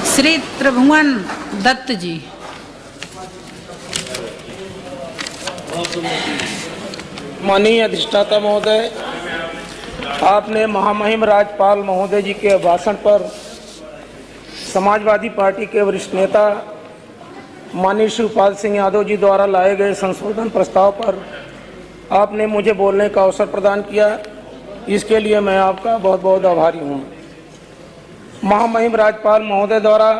श्री त्रिभुवन दत्त जी। माननीय अधिष्ठाता महोदय, आपने महामहिम राज्यपाल महोदय जी के भाषण पर समाजवादी पार्टी के वरिष्ठ नेता माननीय शिवपाल सिंह यादव जी द्वारा लाए गए संशोधन प्रस्ताव पर आपने मुझे बोलने का अवसर प्रदान किया। इसके लिए मैं आपका बहुत बहुत आभारी हूँ। महामहिम राज्यपाल महोदय द्वारा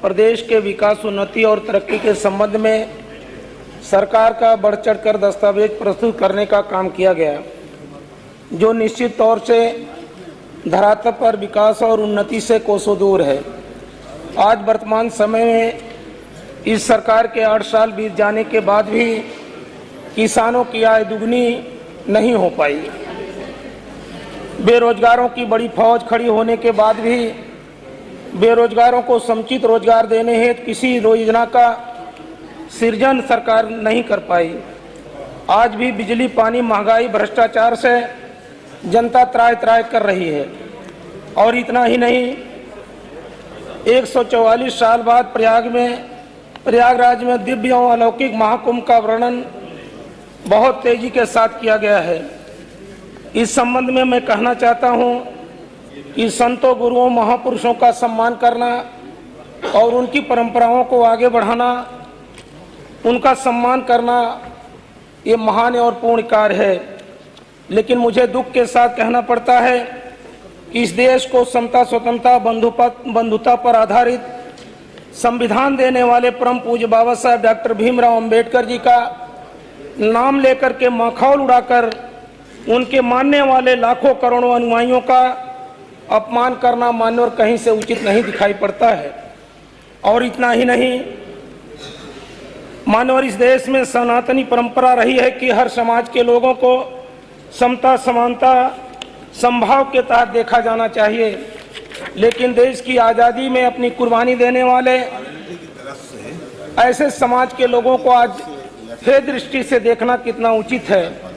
प्रदेश के विकास, उन्नति और तरक्की के संबंध में सरकार का बढ़ चढ़कर दस्तावेज प्रस्तुत करने का काम किया गया, जो निश्चित तौर से धरातल पर विकास और उन्नति से कोसों दूर है। आज वर्तमान समय में इस सरकार के 8 साल बीत जाने के बाद भी किसानों की आय दुगनी नहीं हो पाई। बेरोजगारों की बड़ी फौज खड़ी होने के बाद भी बेरोजगारों को समुचित रोजगार देने हेतु किसी योजना का सृजन सरकार नहीं कर पाई। आज भी बिजली, पानी, महंगाई, भ्रष्टाचार से जनता त्राय त्राय कर रही है। और इतना ही नहीं, 144 साल बाद प्रयागराज में दिव्य एवं अलौकिक महाकुंभ का वर्णन बहुत तेजी के साथ किया गया है। इस संबंध में मैं कहना चाहता हूं कि संतों, गुरुओं, महापुरुषों का सम्मान करना और उनकी परंपराओं को आगे बढ़ाना, उनका सम्मान करना, ये महान और पूर्ण कार्य है। लेकिन मुझे दुख के साथ कहना पड़ता है कि इस देश को समता, स्वतंत्रता, बंधुता पर आधारित संविधान देने वाले परम पूज्य बाबा साहब डॉक्टर भीमराव अंबेडकर जी का नाम लेकर के माखौल उड़ाकर उनके मानने वाले लाखों करोड़ों अनुयायियों का अपमान करना मानवर कहीं से उचित नहीं दिखाई पड़ता है। और इतना ही नहीं, मानवर इस देश में सनातनी परंपरा रही है कि हर समाज के लोगों को समता, समानता, समभाव के तहत देखा जाना चाहिए। लेकिन देश की आज़ादी में अपनी कुर्बानी देने वाले ऐसे समाज के लोगों को आज भेद दृष्टि से देखना कितना उचित है।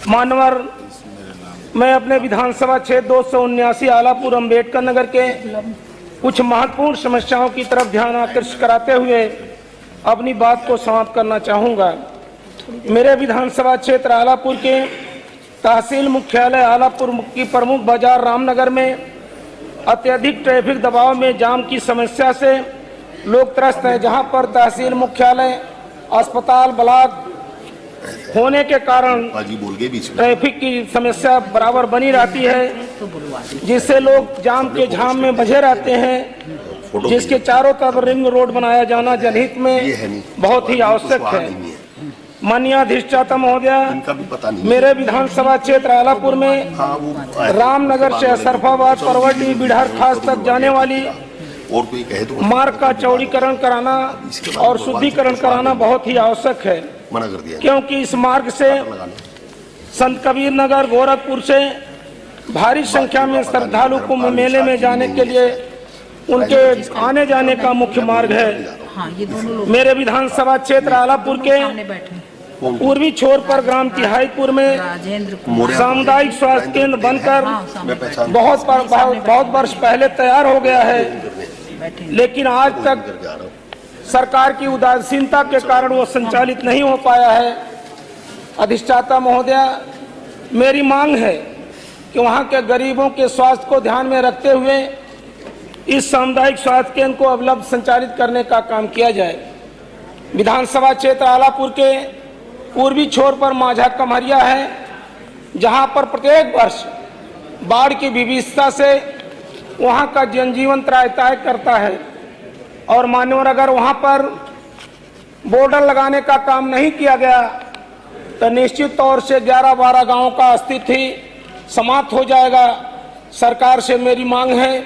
मानवर, मैं अपने विधानसभा क्षेत्र 279 आलापुर अंबेडकर नगर के कुछ महत्वपूर्ण समस्याओं की तरफ ध्यान आकर्षित कराते हुए अपनी बात को समाप्त करना चाहूँगा। मेरे विधानसभा क्षेत्र आलापुर के तहसील मुख्यालय आलापुर की प्रमुख बाजार रामनगर में अत्यधिक ट्रैफिक दबाव में जाम की समस्या से लोग त्रस्त हैं, जहां पर तहसील मुख्यालय, अस्पताल, ब्लॉक होने के कारण ट्रैफिक की समस्या बराबर बनी रहती है, जिससे लोग जाम के झाम में बझे रहते हैं, जिसके चारों तरफ रिंग रोड बनाया जाना जनहित में बहुत ही आवश्यक है। माननीय अधिष्ठाता महोदय, मेरे विधानसभा क्षेत्र आलापुर में रामनगर से सरफाबाद, परवटी, बिहार खास तक जाने वाली मार्ग का चौड़ीकरण कराना और शुद्धिकरण कराना बहुत ही आवश्यक है, क्योंकि इस मार्ग से संत कबीर नगर, गोरखपुर से भारी संख्या में श्रद्धालु कुंभ मेले में जाने के लिए उनके आने जाने का मुख्य मार्ग है। मेरे विधानसभा क्षेत्र आलापुर के पूर्वी छोर पर ग्राम तिहाईपुर में सामुदायिक स्वास्थ्य केंद्र बनकर बहुत वर्ष पहले तैयार हो गया है, लेकिन आज तक सरकार की उदासीनता के कारण वो संचालित नहीं हो पाया है। अधिष्ठाता महोदय, मेरी मांग है कि वहाँ के गरीबों के स्वास्थ्य को ध्यान में रखते हुए इस सामुदायिक स्वास्थ्य केंद्र को अविलंब संचालित करने का काम किया जाए। विधानसभा क्षेत्र आलापुर के पूर्वी छोर पर माझा कमरिया है, जहाँ पर प्रत्येक वर्ष बाढ़ की विभीषिका से वहाँ का जनजीवन त्राय करता है। और मान्यवर, अगर वहाँ पर बॉर्डर लगाने का काम नहीं किया गया तो निश्चित तौर से 11-12 गांवों का अस्तित्व ही समाप्त हो जाएगा। सरकार से मेरी मांग है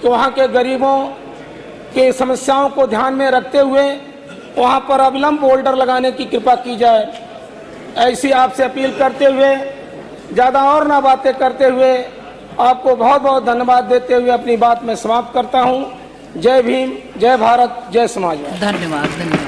कि वहाँ के गरीबों के समस्याओं को ध्यान में रखते हुए वहाँ पर अविलंब बॉर्डर लगाने की कृपा की जाए। ऐसी आपसे अपील करते हुए, ज़्यादा और ना बातें करते हुए, आपको बहुत बहुत धन्यवाद देते हुए अपनी बात में समाप्त करता हूँ। जय भीम, जय भारत, जय समाजवाद। धन्यवाद।